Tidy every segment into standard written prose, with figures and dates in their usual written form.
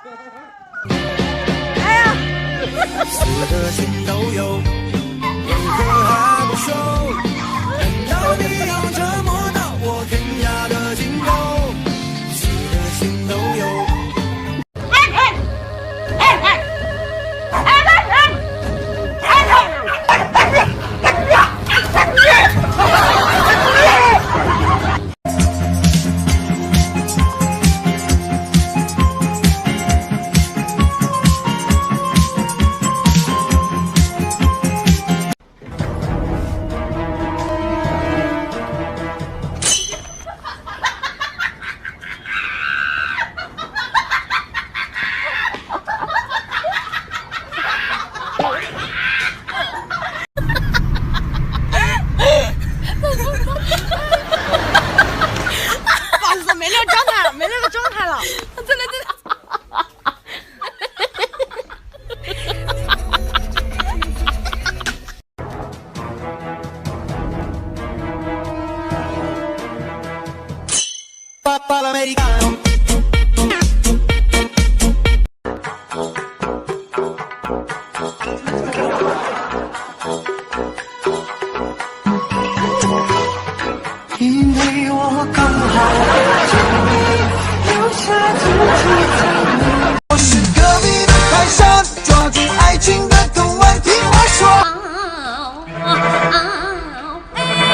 哎呀，死的心都有，为何还不收？难道你要折磨到我天涯的尽头？死的心都有。没那个状态了，真的。因为我刚好留下自己。我是隔壁的泰山，抓住爱情的藤蔓，听我说。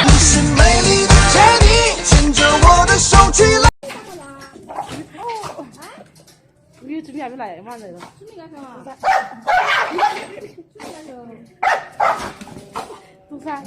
你是美丽的天地，牵着我的手去了。你准备还没来嘛？那个。准备干啥嘛？做啥？